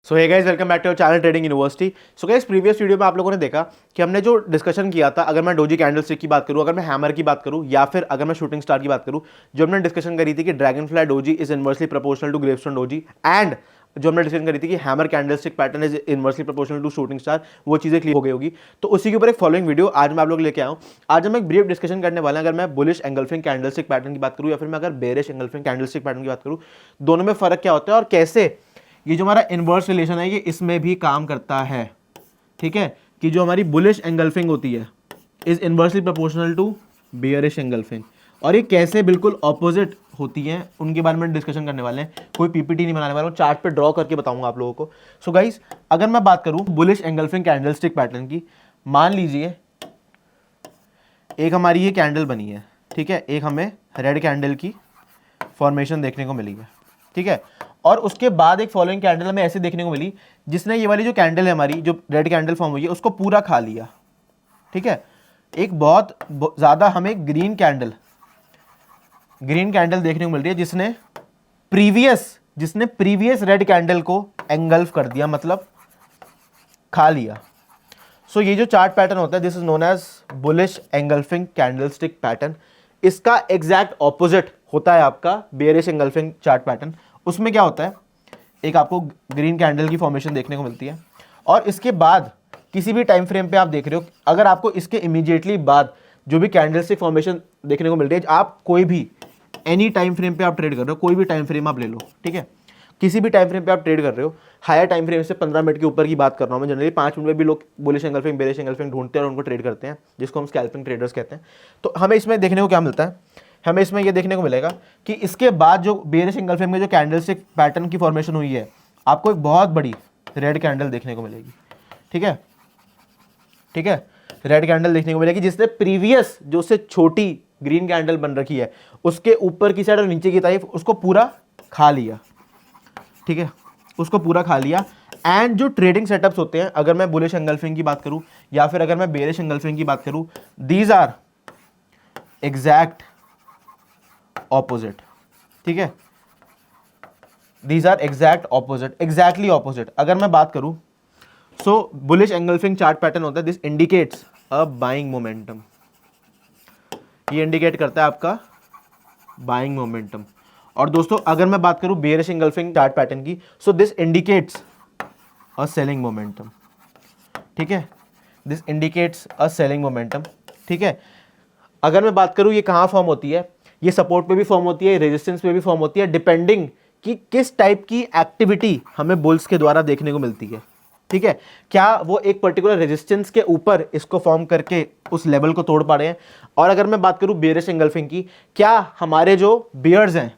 So hey guys, welcome back to our channel Trading University. So guys, previous video में आप लोगों ने देखा कि हमने जो डिस्कशन किया था, अगर मैं डोजी कैंडलस्टिक की बात करूं, अगर मैं हैमर की बात करूं, या फिर अगर मैं शूटिंग स्टार की बात करूं, जो हमने डिस्कशन करी थी कि dragonfly doji is inversely proportional to gravestone doji, and जो हमने डिस्कशन करी थी कि hammer candlestick pattern is inversely proportional to shooting star, वो चीजें क्लियर हो गई होगी। तो उसी के ऊपर एक फॉलोइंग वीडियो आज मैं आप लोग लेके आया हूं। आज हम एक ब्रीफ डिस्कशन करने वाले हैं। अगर मैं बुलिश एंगल्फिंग कैंडलस्टिक पैटर्न की बात करूं, या फिर मैं अगर बेरिश एंगल्फिंग कैंडलस्टिक पैटर्न की बात करूं, दोनों में फर्क क्या होता है और कैसे ये जो हमारा इनवर्स रिलेशन है ये इसमें भी काम करता है। ठीक है, कि जो हमारी बुलिश एंगल्फिंग होती है is inversely proportional to bearish engulfing, और ये कैसे बिल्कुल ऑपोजिट होती हैं उनके बारे में डिस्कशन करने वाले हैं। कोई पीपीटी नहीं बनाने वाला हूँ, चार्ट पे ड्रॉ करके बताऊंगा आप लोगों को। सो गाइस, अगर मैं बात करूं बुलिश एंगल्फिंग कैंडलस्टिक पैटर्न की, मान लीजिए एक हमारी ये कैंडल बनी है, ठीक है, एक हमें रेड कैंडल की फॉर्मेशन देखने को मिली है, ठीक है, और उसके बाद एक फॉलोइंग कैंडल हमें ऐसे देखने को मिली जिसने ये वाली जो कैंडल है हमारी, जो रेड कैंडल फॉर्म हुई है, उसको पूरा खा लिया। ठीक है, एक बहुत ज्यादा हमें ग्रीन कैंडल देखने को मिल रही है जिसने प्रीवियस रेड कैंडल को एंगल्फ कर दिया, मतलब खा लिया। सो ये जो चार्ट पैटर्न होता है, this is known as bullish engulfing candlestick pattern. इसका एग्जैक्ट ऑपोजिट होता है आपका बेयरिश एंगल्फिंग चार्ट पैटर्न। उसमें क्या होता है, एक आपको ग्रीन कैंडल की फॉर्मेशन देखने को मिलती है, और इसके बाद किसी भी टाइम फ्रेम पे आप देख रहे हो, अगर आपको इसके इमीडिएटली बाद जो भी कैंडलस्टिक फॉर्मेशन देखने को मिल रही है, आप कोई भी एनी टाइम फ्रेम पे आप ट्रेड कर रहे हो, कोई भी टाइम फ्रेम आप ले लो, ठीक है, किसी भी टाइम फ्रेम पे आप ट्रेड कर रहे हो, हायर टाइम फ्रेम से 15 मिनट के ऊपर की बात कर रहा हूं मैं, जनरली 5 मिनट में भी लोग बुलिश एंगल्फिंग बेरिश एंगल्फिंग ढूंढते हैं और उनको ट्रेड करते हैं, जिसको हम स्कैल्पिंग ट्रेडर्स कहते हैं। तो हमें इसमें देखने को क्या मिलता है, हमें इसमें यह देखने को मिलेगा कि इसके बाद जो बेरिश एंगल्फिंग में जो कैंडलस्टिक पैटर्न की फॉर्मेशन हुई है, आपको एक बहुत बड़ी रेड कैंडल देखने को मिलेगी। ठीक है, ठीक है, रेड कैंडल देखने को मिलेगी जिसने प्रीवियस जो उससे छोटी ग्रीन कैंडल बन रखी है उसके ऊपर की साइड और नीचे की तरफ उसको पूरा खा लिया। ठीक है, उसको पूरा खा लिया। एंड जो ट्रेडिंग सेटअप्स होते हैं, अगर मैं बुलिश एंगल्फिंग की बात करूं या फिर अगर मैं बेरिश एंगल्फिंग की बात करूं, दीज आर एग्जैक्ट ऑपोजिट। ठीक है, these are exact opposite, exactly opposite. अगर मैं बात करूं, so bullish engulfing chart pattern होता है, this indicates a buying momentum. ये इंडिकेट करता है आपका बाइंग मोमेंटम। और दोस्तों, अगर मैं बात करूं बेयरिश एंगल्फिंग चार्ट पैटर्न की, so this indicates a selling momentum. ठीक है, this indicates a selling momentum. ठीक है, अगर मैं बात करूं ये कहां फॉर्म होती है, ये सपोर्ट पे भी फॉर्म होती है, रेजिस्टेंस पे भी फॉर्म होती है, डिपेंडिंग कि किस टाइप की एक्टिविटी हमें बुल्स के द्वारा देखने को मिलती है। ठीक है, क्या वो एक पर्टिकुलर रेजिस्टेंस के ऊपर इसको फॉर्म करके उस लेवल को तोड़ पा रहे हैं। और अगर मैं बात करूं बेयरिश एंगल्फिंग की, क्या हमारे जो बियर्स हैं,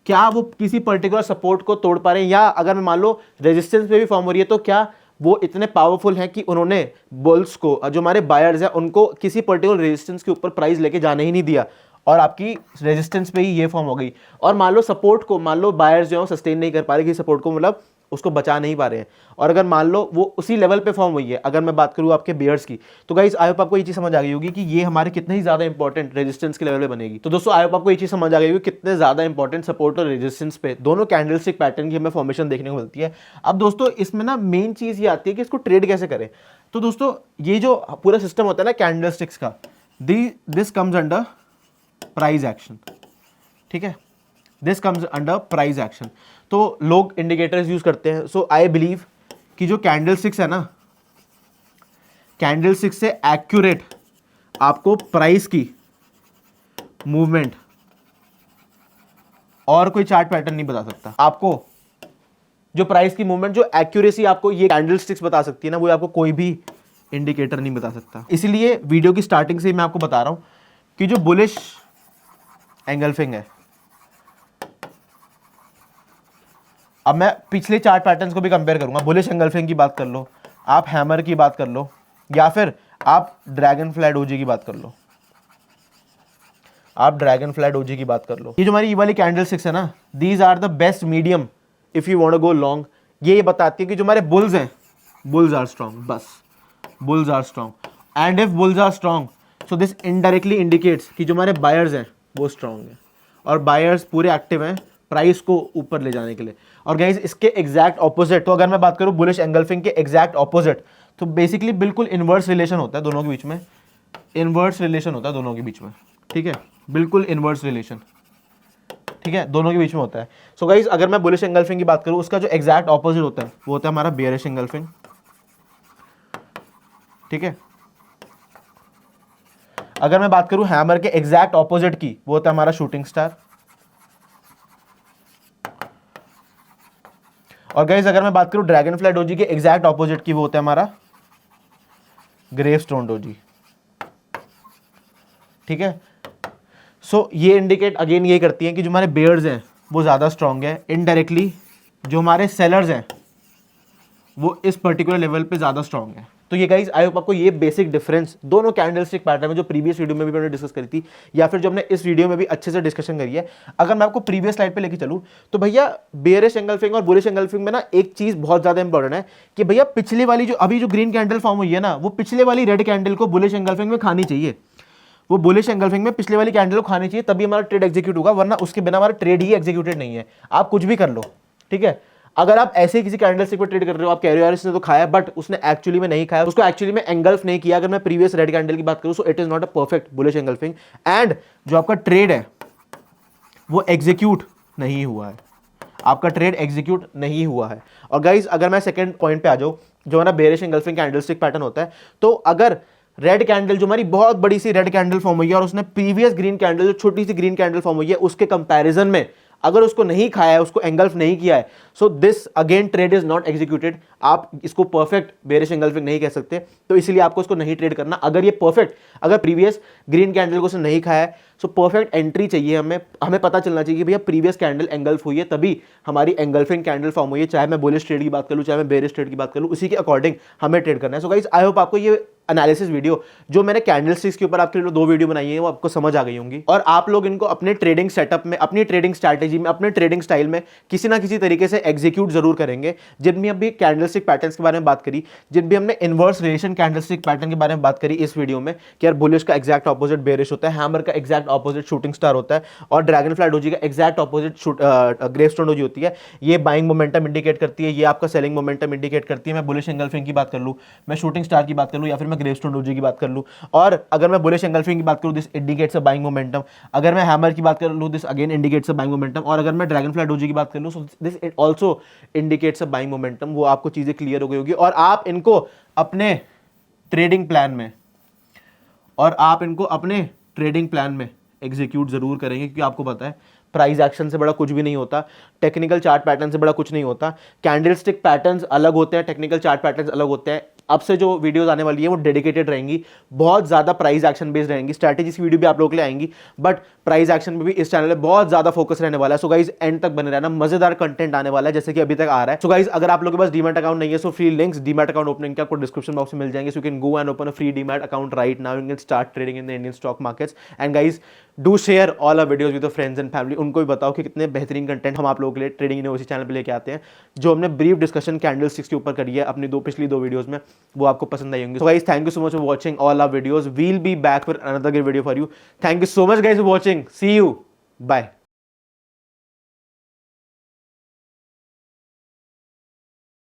क्या वो किसी पर्टिकुलर सपोर्ट को तोड़ पा रहे हैं, या अगर मैं मान लो रेजिस्टेंस पे भी फॉर्म हो रही है, तो क्या वो इतने पावरफुल हैं कि उन्होंने बुल्स को, जो हमारे बायर्स हैं, उनको किसी पर्टिकुलर रेजिस्टेंस के ऊपर प्राइस लेके जाने ही नहीं दिया और आपकी रेजिस्टेंस पे ही ये फॉर्म हो गई। और मान लो सपोर्ट को, मान लो बायर्स जो है सस्टेन नहीं कर पा रहे कि सपोर्ट को, मतलब उसको बचा नहीं पा रहे हैं, और अगर मान लो वो उसी लेवल पे फॉर्म हुई है, अगर मैं बात करूं आपके बियर्स की, तो गाइस आई होप आपको ये चीज समझ आ गई होगी कि ये हमारे कितने ही ज्यादा इंपॉर्टेंट रेजिस्टेंस के लेवल पे बनेगी। तो दोस्तों, आई होप आपको ये चीज समझ आ गई होगी कितने ज्यादा इंपॉर्टेंट सपोर्ट और रेजिस्टेंस पे दोनों कैंडलस्टिक पैटर्न की हमें फॉर्मेशन देखने को मिलती है। अब दोस्तों, इसमें ना मेन चीज ये आती है कि इसको ट्रेड कैसे करें। तो दोस्तों, ये जो पूरा सिस्टम होता है ना कैंडलस्टिक्स का, this comes under price action. ठीक है, this comes under price action. तो लोग इंडिकेटर्स यूज करते हैं। सो आई बिलीव कि जो कैंडलस्टिक्स है ना, कैंडलस्टिक्स से एक्यूरेट आपको प्राइस की मूवमेंट और कोई चार्ट पैटर्न नहीं बता सकता। आपको जो प्राइस की मूवमेंट, जो एक्यूरेसी आपको ये कैंडलस्टिक्स बता सकती है ना, वो आपको कोई भी इंडिकेटर नहीं बता सकता। इसलिए वीडियो की स्टार्टिंग से ही मैं आपको बता रहा हूं कि जो बुलिश एंगल्फिंग है, अब मैं पिछले चार्ट पैटर्न्स को भी कंपेयर करूंगा। बुलिश एंगल्फिंग की बात कर लो, आप हैमर की बात कर लो, या फिर आप ड्रैगन फ्लाई डोजी की बात कर लो, ये जो हमारी ये वाली कैंडलस्टिक्स है ना, these are the best medium if you want to go long. ये बताती है कि जो हमारे बुल्स हैं, बुल्स आर स्ट्रॉन्ग, बस bulls are strong. And if bulls are strong, so this indirectly indicates कि जो हमारे बायर्स हैं वो स्ट्रॉन्ग हैं, और बायर्स पूरे एक्टिव हैं प्राइस को ऊपर ले जाने के लिए। और गाइज इसके एग्जैक्ट ऑपोजिट, तो अगर मैं बात करूं बुलिश एंगल्फिंग के एग्जैक्ट ऑपोजिट, तो बेसिकली बिल्कुल इनवर्स रिलेशन होता है दोनों के बीच में, इनवर्स रिलेशन होता है दोनों के बीच में, ठीक है, बिल्कुल इनवर्स रिलेशन, ठीक है, दोनों के बीच में होता है। सो गाइज अगर मैं बुलिश एंगल्फिंग की बात करूं, उसका जो एग्जैक्ट ऑपोजिट होता है वो होता है हमारा बेयरिश एंगल्फिंग, ठीक है। अगर मैं बात करूं हैमर के एग्जैक्ट ऑपोजिट की, वो होता है हमारा शूटिंग स्टार। और गाइज अगर मैं बात करूं ड्रैगन फ्लाई डोजी के एग्जैक्ट ऑपोजिट की, वो होता है हमारा ग्रेवस्टोन डोजी, ठीक है। सो ये इंडिकेट अगेन ये करती है कि जो हमारे बेयर्स हैं वो ज़्यादा स्ट्रांग है, इनडायरेक्टली जो हमारे सेलर्स हैं वो इस पर्टिकुलर लेवल पे ज़्यादा स्ट्रांग है। तो ये गाइज आई होप आपको ये बेसिक डिफरेंस दोनों कैंडलस्टिक पैटर्न में, जो प्रीवियस वीडियो में भी मैंने डिस्कस करी थी या फिर जो हमने इस वीडियो में भी अच्छे से डिस्कशन करी है, अगर मैं आपको प्रीवियस स्लाइड पे लेके चलूँ तो भैया बेयरिश एंगल्फिंग और बुलिश एंगल्फिंग में ना एक चीज़ बहुत ज़्यादा इंपॉर्टेंट है कि भैया पिछली वाली जो अभी जो ग्रीन कैंडल फॉर्म हुई है ना, वो पिछले वाली रेड कैंडल को बुलिश एंगल्फिंग में खानी चाहिए, वो बुलिश एंगल्फिंग में पिछले वाली कैंडल को खानी चाहिए, तभी हमारा ट्रेड एग्जीक्यूट होगा, वरना उसके बिना हमारा ट्रेड ही एग्जीक्यूटेड नहीं है। आप कुछ भी कर लो, ठीक है। अगर आप ऐसे ही किसी कैंडलस्टिक पर ट्रेड कर रहे हो, आप कह रहे हो यार इसने तो खाया, बट उसने एक्चुअली में नहीं खाया, उसको एक्चुअली में एंगल्फ नहीं किया, अगर मैं प्रीवियस रेड कैंडल की बात करूं, so it is not a perfect bullish engulfing, and जो आपका ट्रेड है वो एग्जीक्यूट नहीं हुआ है, आपका ट्रेड एग्जीक्यूट नहीं हुआ है। और गाइज अगर मैं सेकंड पॉइंट पे आ जाऊं, जो हमारा बेयरिश एंगल्फिंग कैंडलस्टिक पैटर्न होता है, तो अगर रेड कैंडल जो हमारी बहुत बड़ी सी रेड कैंडल फॉर्म हुई है और उसने प्रीवियस ग्रीन कैंडल जो छोटी सी ग्रीन कैंडल फॉर्म हुई है उसके कंपैरिजन में अगर उसको नहीं खाया है, उसको एंगल्फ नहीं किया है, so this again trade is not executed, आप इसको परफेक्ट बेयरिश एंगल्फिंग नहीं कह सकते, तो इसलिए आपको इसको नहीं ट्रेड करना। अगर ये परफेक्ट, अगर प्रीवियस ग्रीन कैंडल को उसने नहीं खाया है, सो परफेक्ट एंट्री चाहिए हमें पता चलना चाहिए कि भैया प्रीवियस कैंडल एंगल्फ हुई है, तभी हमारी एंगल्फिंग कैंडल फॉर्म हुई है, चाहे मैं बुलिश ट्रेड की बात करूं, चाहे मैं बेयरिश ट्रेड की बात करूं, उसी के अकॉर्डिंग हमें ट्रेड करना है। सो गाइस आई होप आपको ये एनालिसिस वीडियो जो मैंने कैंडलस्टिक्स के ऊपर आपके लिए 2 वीडियो बनाई है वो आपको समझ आ गई होंगी, और आप लोग इनको अपने ट्रेडिंग सेटअप में, अपनी ट्रेडिंग स्ट्रैटेजी में, अपने ट्रेडिंग स्टाइल में किसी ना किसी तरीके से एग्जीक्यूट जरूर करेंगे। जिन भी अभी कैंडलस्टिक पैटर्न्स के बारे में बात करी, जिन भी हमने इनवर्स रिलेशन कैंडलस्टिक पैटर्न के बारे में बात करी इस वीडियो में कि यार बुलिश का एग्जैक्ट ऑपोजिट बेयरिश होता है, हैमर का एग्जैक्ट ऑपोजिट शूटिंग स्टार होता है, और ड्रैगन फ्लाई डोजी का एग्जैक्ट ऑपोजिट ग्रेवस्टोन डोजी होती है, ये बाइंग मोमेंटम इंडिकेट करती है, ये आपका सेलिंग मोमेंटम इंडिकेट करती है। मैं बुलिश एंगल्फिंग की बात कर लूं, मैं शूटिंग स्टार की बात कर लूं, या फिर मैं ग्रेवस्टोन डोजी की बात कर लूं, और अगर मैं बुलिश एंगल्फिंग की बात करूं, this indicates a buying momentum, अगर मैं हैमर की बात कर लूं, this again indicates a buying momentum, और अगर मैं ड्रैगन फ्लाई डोजी की बात कर लूं, so this it also indicates a buying momentum. वो आपको चीजें क्लियर हो गई होगी, और आप इनको अपने ट्रेडिंग प्लान में, और आप इनको अपने ट्रेडिंग प्लान में एग्जीक्यूट जरूर करेंगे, क्योंकि आपको पता है प्राइस एक्शन से बड़ा कुछ भी नहीं होता, टेक्निकल चार्ट पैटर्न से बड़ा कुछ नहीं होता। कैंडलस्टिक पैटर्न्स अलग होते हैं, टेक्निकल चार्ट पैटर्न्स अलग होते हैं। अब से जो वीडियोस आने वाली है वो डेडिकेटेड रहेंगी, बहुत ज़्यादा प्राइस एक्शन बेस्ड रहेंगी, स्ट्रैटेजीज की वीडियो भी आप लोगों के लिए आएंगी, बट प्राइस एक्शन में भी इस चैनल में बहुत ज़्यादा फोकस रहने वाला है। सो गाइज एंड तक बने रहना, मजेदार कंटेंट आने वाला है जैसे कि अभी तक आ रहा है। सो गाइज अगर आप लोगों के पास डीमैट अकाउंट नहीं है, so free links demat account opening के आपको डिस्क्रिप्शन बॉक्स में मिल जाएंगे, so you can go and open a free demat account right now, you can start trading in the Indian stock markets. And guys do share all our videos with friends and family, उनको भी बताओ कि कितने बेहतरीन content हम आप लोगों के लिए ट्रेडिंग यूनिवर्सिटी चैनल पे लेके आते हैं। जो हमने ब्रीफ डिस्कशन कैंडलस्टिक्स के ऊपर करी है अपनी पिछली 2 वीडियोस में, वो आपको पसंद आई होंगी। So guys thank you so much for watching all our videos, we'll be back with another good video for you. Thank you so much guys for watching, see you, bye.